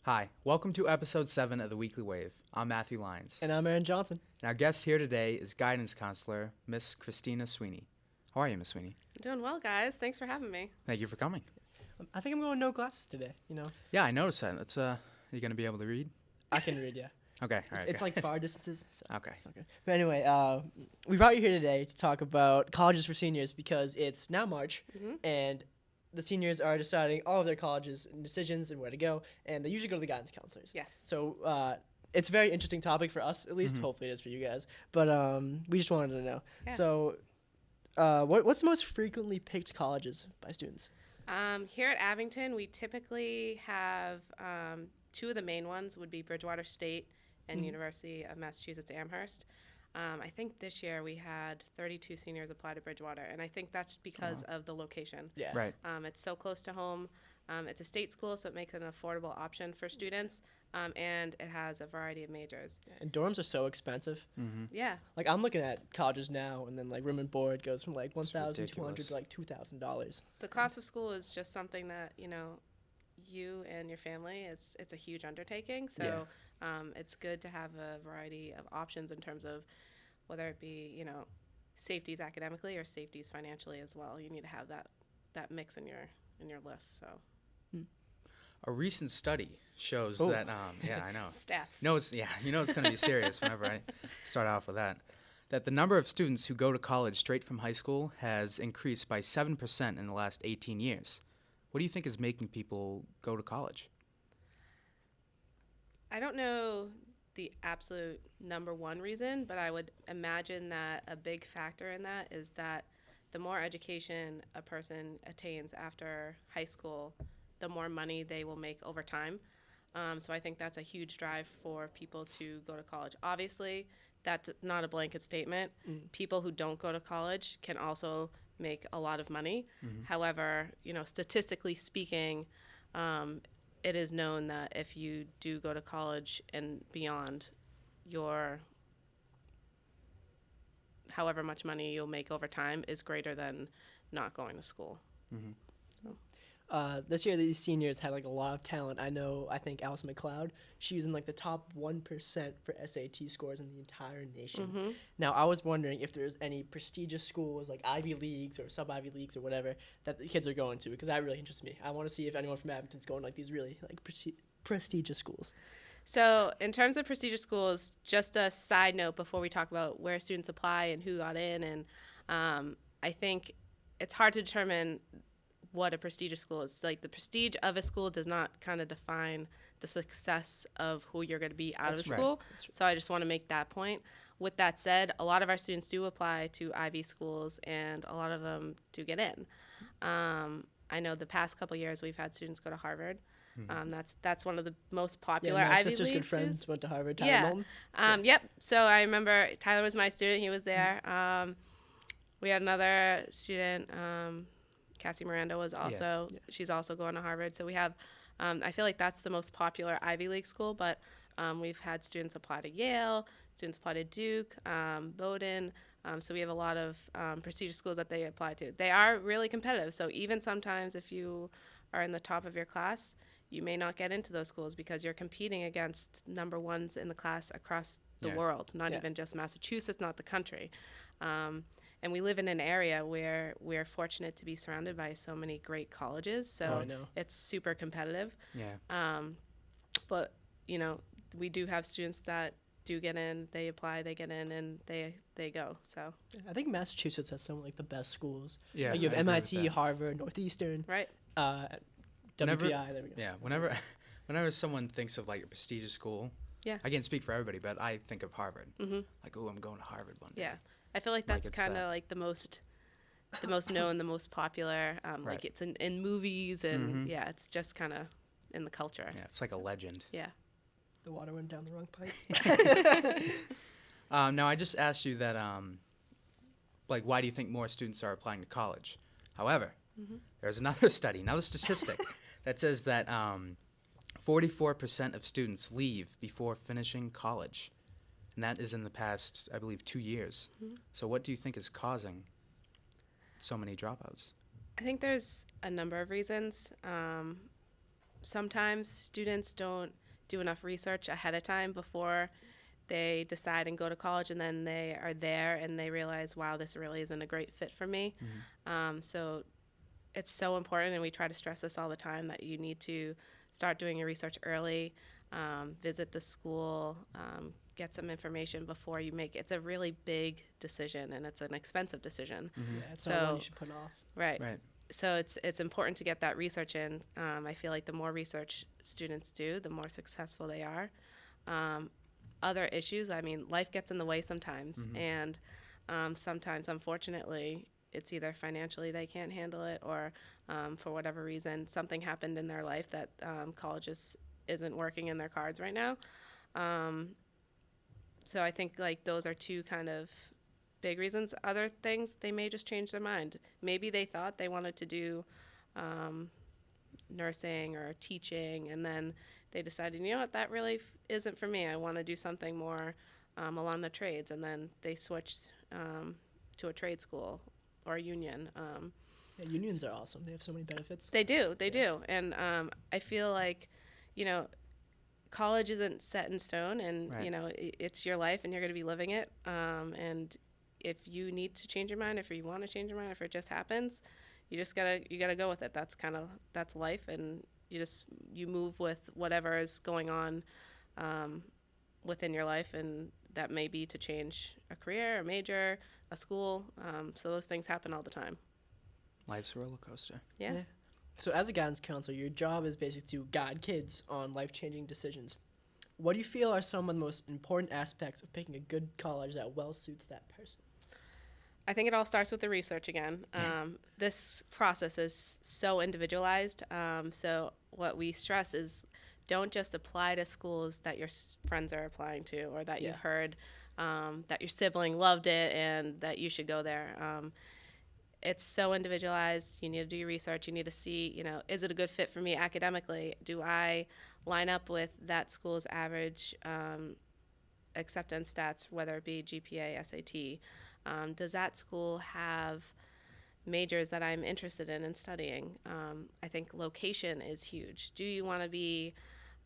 Hi, welcome to episode 7 of the Weekly Wave. I'm Matthew Lyons. And I'm Aaron Johnson. And our guest here today is guidance counselor, Miss Christina Sweeney. How are you, Miss Sweeney? Doing well, guys. Thanks for having me. Thank you for coming. I think I'm going no glasses today, you know. Yeah, I noticed that. That's, are you going to be able to read? I can read, yeah. Okay, all right. It's like far distances. So Okay. it's not good. But anyway, we brought you here today to talk about colleges for seniors because it's now March, and the seniors are deciding all of their colleges and decisions and where to go, and they usually go to the guidance counselors. Yes. So it's a very interesting topic for us, at least hopefully it is for you guys. But we just wanted to know. Yeah. So what's the most frequently picked colleges by students? Here at Abington, we typically have two of the main ones would be Bridgewater State and University of Massachusetts Amherst. I think this year we had 32 seniors apply to Bridgewater, and I think that's because of the location. Yeah. Right. It's so close to home. It's a state school, so it makes it an affordable option for students, and it has a variety of majors. And dorms are so expensive. Yeah. Like I'm looking at colleges now, and then like room and board goes from like $1,200 ridiculous. to like $2,000. The cost of school is just something that, you and your family, it's a huge undertaking. So it's good to have a variety of options in terms of whether it be, safeties academically or safeties financially as well. You need to have that mix in your list. So A recent study shows that, yeah, I know. stats. It's going to be serious whenever I start off with that the number of students who go to college straight from high school has increased by 7% in the last 18 years. What do you think is making people go to college? I don't know the absolute number one reason, but I would imagine that a big factor in that is that the more education a person attains after high school, the more money they will make over time. So I think that's a huge drive for people to go to college. Obviously, that's not a blanket statement. People who don't go to college can also make a lot of money. However, statistically speaking, it is known that if you do go to college and beyond, your however much money you'll make over time is greater than not going to school. This year, these seniors had like a lot of talent. I think Allison McLeod, she's in like the top 1% for SAT scores in the entire nation. Now, I was wondering if there's any prestigious schools like Ivy Leagues or sub-Ivy Leagues or whatever that the kids are going to, because that really interests me. I want to see if anyone from Abington's going to like these really like prestigious schools. So in terms of prestigious schools, just a side note before we talk about where students apply and who got in, and I think it's hard to determine what a prestigious school is. Like the prestige of a school does not kind of define the success of who you're going to be out of school. So I just want to make that point. With that said, a lot of our students do apply to Ivy schools, and a lot of them do get in. I know the past couple years we've had students go to Harvard. That's one of the most popular my Ivy sister's League good friend students. went to Harvard. Tyler Moulton. Yep. So I remember Tyler was my student. He was there. We had another student, Cassie Miranda was also, she's also going to Harvard. So we have, I feel like that's the most popular Ivy League school, but we've had students apply to Yale, students apply to Duke, Bowdoin. So we have a lot of prestigious schools that they apply to. They are really competitive. So even sometimes if you are in the top of your class, you may not get into those schools because you're competing against number ones in the class across the world, not even just Massachusetts, not the country. And we live in an area where we're fortunate to be surrounded by so many great colleges. So it's super competitive. Yeah. But, we do have students that do get in, they apply, they get in, and they go. So I think Massachusetts has some of like the best schools. Yeah. Like you have I agree with MIT, that. Harvard, Northeastern. right. WPI, there we go. Yeah, whenever someone thinks of like a prestigious school, I can't speak for everybody, but I think of Harvard. Like, oh, I'm going to Harvard one day. Yeah. I feel like that's it's kind that. of like the most known, the most popular. Like it's in movies, and it's just kind of in the culture. Yeah, it's like a legend. Yeah. The water went down the wrong pipe. Now, I just asked you that, why do you think more students are applying to college? However, there's another study, another statistic that says that 44% of students leave before finishing college. And that is in the past, I believe, 2 years. So what do you think is causing so many dropouts? I think there's a number of reasons. sometimes students don't do enough research ahead of time before they decide and go to college, and then they are there and they realize, wow, this really isn't a great fit for me. So it's so important, and we try to stress this all the time, that you need to start doing your research early, visit the school, get some information before you make it. It's a really big decision, and it's an expensive decision. Yeah, it's not one you should put off. Right. Right. So it's important to get that research in. I feel like the more research students do, the more successful they are. Other issues, I mean, life gets in the way sometimes, and sometimes, unfortunately, it's either financially they can't handle it, or for whatever reason, something happened in their life that college isn't working in their cards right now. So I think like those are two kind of big reasons. Other things, they may just change their mind. Maybe they thought they wanted to do nursing or teaching, and then they decided, you know what, that really isn't for me. I want to do something more along the trades, and then they switched to a trade school or a union. Yeah, unions are awesome. They have so many benefits. They do, and I feel like, you know, college isn't set in stone, and Right. you know, it's your life, and you're going to be living it. And if you need to change your mind, if you want to change your mind, if it just happens, you gotta go with it. That's life, and you move with whatever is going on within your life, and that may be to change a career, a major, a school. So those things happen all the time. Life's a roller coaster. Yeah. So as a guidance counselor, your job is basically to guide kids on life-changing decisions. What do you feel are some of the most important aspects of picking a good college that well suits that person? I think it all starts with the research again. This process is so individualized. So what we stress is, don't just apply to schools that your friends are applying to, or that you heard that your sibling loved it and that you should go there. It's so individualized. You need to do your research. You need to see, you know, is it a good fit for me academically? Do I line up with that school's average acceptance stats, whether it be GPA, SAT? Does that school have majors that I'm interested in and studying? I think location is huge. Do you want to be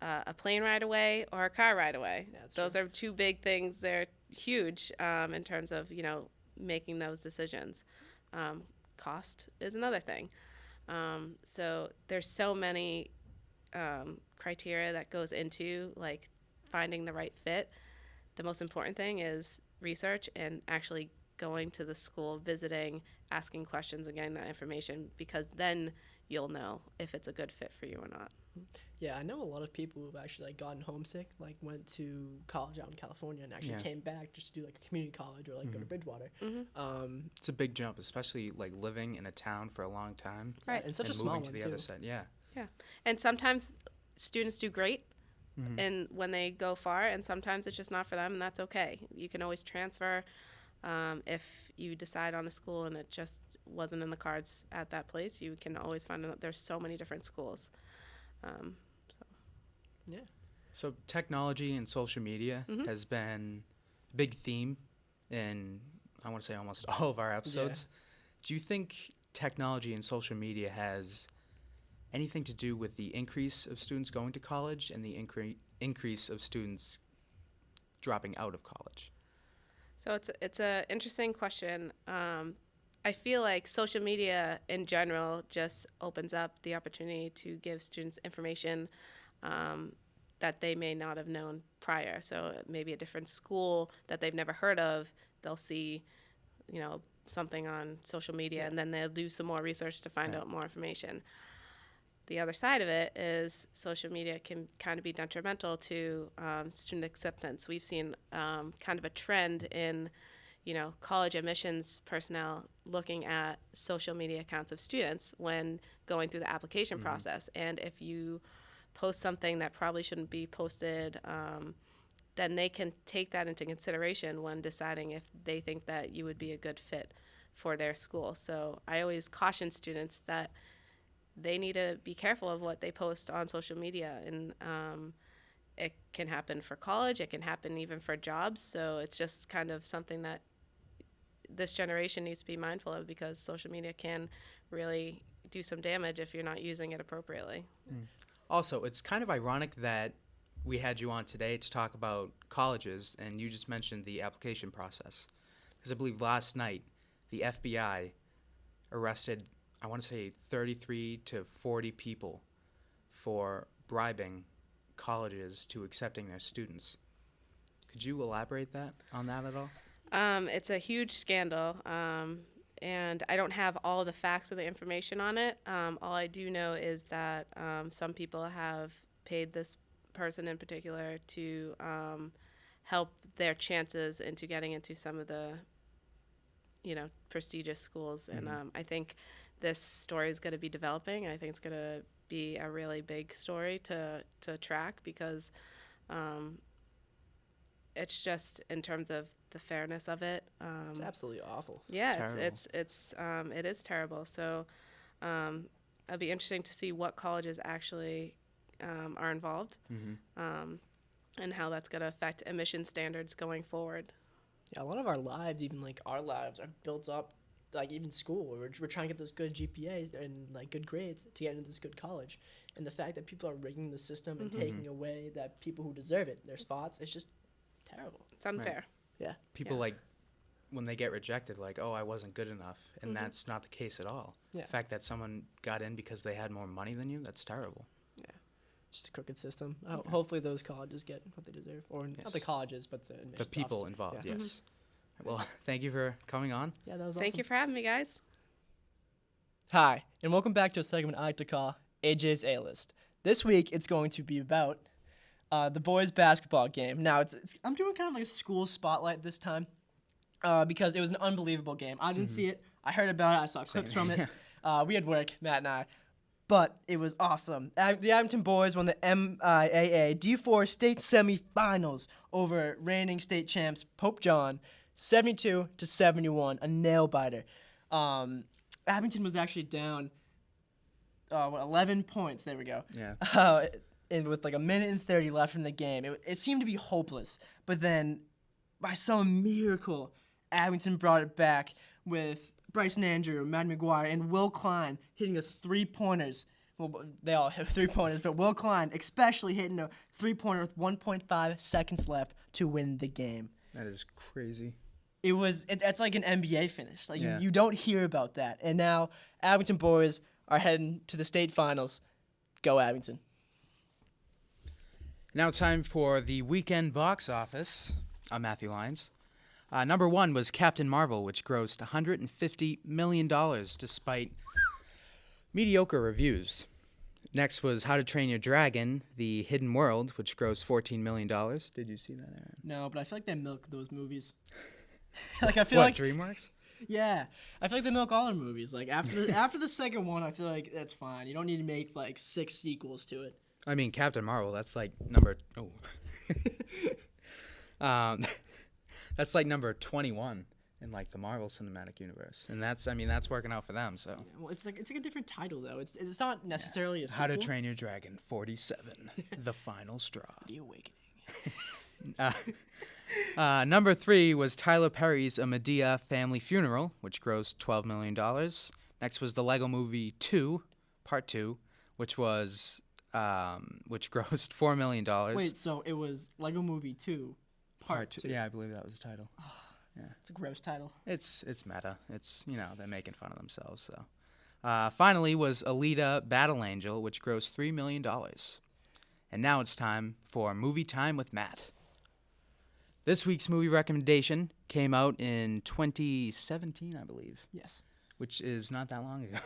a plane ride away or a car ride away? Those are two big things. They're huge in terms of, you know, making those decisions. Cost is another thing. So there's so many criteria that goes into like finding the right fit. The most important thing is research and actually going to the school, visiting, asking questions, and getting that information, because then you'll know if it's a good fit for you or not. Yeah, I know a lot of people who've actually like gotten homesick, like went to college out in California and actually came back just to do like a community college or like go to Bridgewater. It's a big jump, especially like living in a town for a long time. Right. And such a and small moving one to the too. other side. Yeah. Yeah. And sometimes students do great and when they go far, and sometimes it's just not for them, and that's okay. You can always transfer if you decide on a school and it just wasn't in the cards at that place. You can always find out. There's so many different schools. So technology and social media has been a big theme in, I want to say, almost all of our episodes. Do you think technology and social media has anything to do with the increase of students going to college and the increase of students dropping out of college? So it's a interesting question. I feel like social media in general just opens up the opportunity to give students information that they may not have known prior. So maybe a different school that they've never heard of, they'll see, you know, something on social media, and then they'll do some more research to find out more information. The other side of it is social media can kind of be detrimental to student acceptance. We've seen kind of a trend in, you know, college admissions personnel looking at social media accounts of students when going through the application process. And if you post something that probably shouldn't be posted, then they can take that into consideration when deciding if they think that you would be a good fit for their school. So I always caution students that they need to be careful of what they post on social media. And it can happen for college. It can happen even for jobs. So it's just kind of something that this generation needs to be mindful of, because social media can really do some damage if you're not using it appropriately. Also, it's kind of ironic that we had you on today to talk about colleges, and you just mentioned the application process. Because I believe last night, the FBI arrested, I want to say, 33 to 40 people for bribing colleges to accepting their students. Could you elaborate on that at all? It's a huge scandal, and I don't have all the facts or the information on it. All I do know is that some people have paid this person in particular to help their chances into getting into some of the, prestigious schools. And I think this story is going to be developing. I think it's going to be a really big story to track because it's just in terms of the fairness of it. It's absolutely awful. Yeah, it is terrible. So it'll be interesting to see what colleges actually are involved and how that's going to affect admission standards going forward. Yeah, a lot of our lives, even like our lives, are built up, like even school. We're trying to get those good GPAs and like good grades to get into this good college. And the fact that people are rigging the system and taking away that people who deserve it, their spots, it's just terrible. It's unfair. Right. Yeah. People when they get rejected, like, oh, I wasn't good enough. And that's not the case at all. Yeah. The fact that someone got in because they had more money than you, that's terrible. Yeah. Just a crooked system. Hopefully those colleges get what they deserve. Or not the colleges, but the admissions people officer. involved, Yeah. yes. Well, thank you for coming on. Yeah, that was awesome. Thank you for having me, guys. Hi, and welcome back to a segment I like to call AJ's A-List. This week, it's going to be about the boys' basketball game. Now, I'm doing kind of like a school spotlight this time because it was an unbelievable game. I didn't see it. I heard about it. I saw clips from it. We had work, Matt and I. But it was awesome. The Abington boys won the MIAA D4 state semifinals over reigning state champs Pope John, 72-71, a nail-biter. Abington was actually down 11 points. There we go. Yeah. And with like a minute and 30 left in the game. It seemed to be hopeless. But then, by some miracle, Abington brought it back with Bryson Andrew, Matt McGuire, and Will Klein hitting the three-pointers. Well, they all hit three-pointers, but Will Klein especially hitting a three-pointer with 1.5 seconds left to win the game. That is crazy. That's like an NBA finish. Like Yeah. you don't hear about that. And now Abington boys are heading to the state finals. Go Abington. Now it's time for the weekend box office. I'm Matthew Lyons. Number one was Captain Marvel, which grossed $150 million despite mediocre reviews. Next was How to Train Your Dragon, The Hidden World, which grossed $14 million. Did you see that, Aaron? No, but I feel like they milk those movies. Like I feel What, like DreamWorks? yeah, I feel like they milk all their movies. Like after the second one, I feel like that's fine. You don't need to make like 6 sequels to it. I mean, Captain Marvel, that's like number... that's like number 21 in like the Marvel Cinematic Universe. And that's working out for them, so... Yeah, well, it's like a different title though. It's not necessarily a sequel. How to Train Your Dragon 47, The Final Straw. The Awakening. Number 3 was Tyler Perry's A Medea Family Funeral, which grossed $12 million. Next was the Lego Movie 2, Part 2, which grossed $4 million. Wait, so it was Lego Movie 2, Part 2. Yeah, I believe that was the title. Yeah, it's a gross title. It's meta. It's, they're making fun of themselves. So, finally was Alita: Battle Angel, which grossed $3 million. And now it's time for Movie Time with Matt. This week's movie recommendation came out in 2017, I believe. Yes. Which is not that long ago.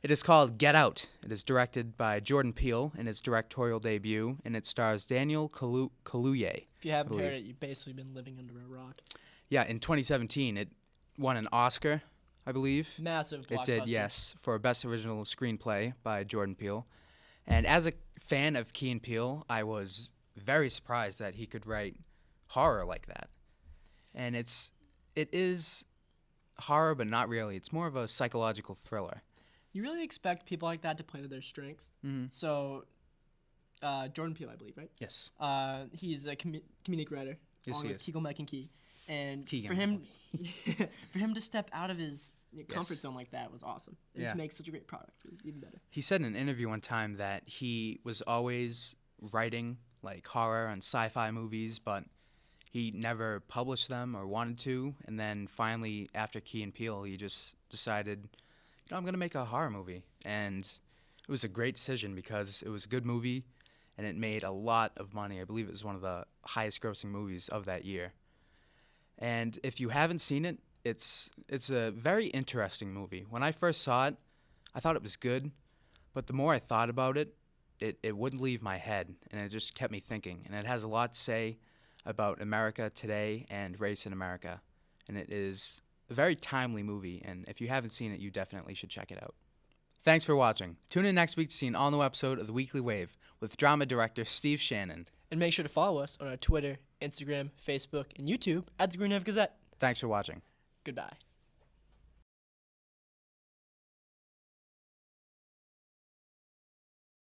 It is called Get Out. It is directed by Jordan Peele in its directorial debut, and it stars Daniel Kaluuya. If you haven't heard it, you've basically been living under a rock. Yeah, in 2017, it won an Oscar, I believe. Massive blockbuster. It did, yes, for Best Original Screenplay by Jordan Peele. And as a fan of Key and Peele, I was very surprised that he could write horror like that. And it is horror, but not really. It's more of a psychological thriller. You really expect people like that to play to their strengths. Mm-hmm. So, Jordan Peele, I believe, right? Yes. He's a comedic writer. Yes, along he with is. Keegan-Michael Key. And Keegan for him, for him to step out of his comfort Yes. zone like that was awesome. And Yeah. to make such a great product was even better. He said in an interview one time that he was always writing like horror and sci-fi movies, but he never published them or wanted to. And then finally, after Key and Peele, he just decided, I'm going to make a horror movie. And it was a great decision because it was a good movie and it made a lot of money. I believe it was one of the highest grossing movies of that year. And if you haven't seen it, it's a very interesting movie. When I first saw it, I thought it was good, but the more I thought about it, it wouldn't leave my head, and it just kept me thinking. And it has a lot to say about America today and race in America. And it is a very timely movie, and if you haven't seen it, you definitely should check it out. Thanks for watching. Tune in next week to see an all-new episode of The Weekly Wave with drama director Steve Shannon. And make sure to follow us on our Twitter, Instagram, Facebook, and YouTube at the Green Wave Gazette. Thanks for watching. Goodbye.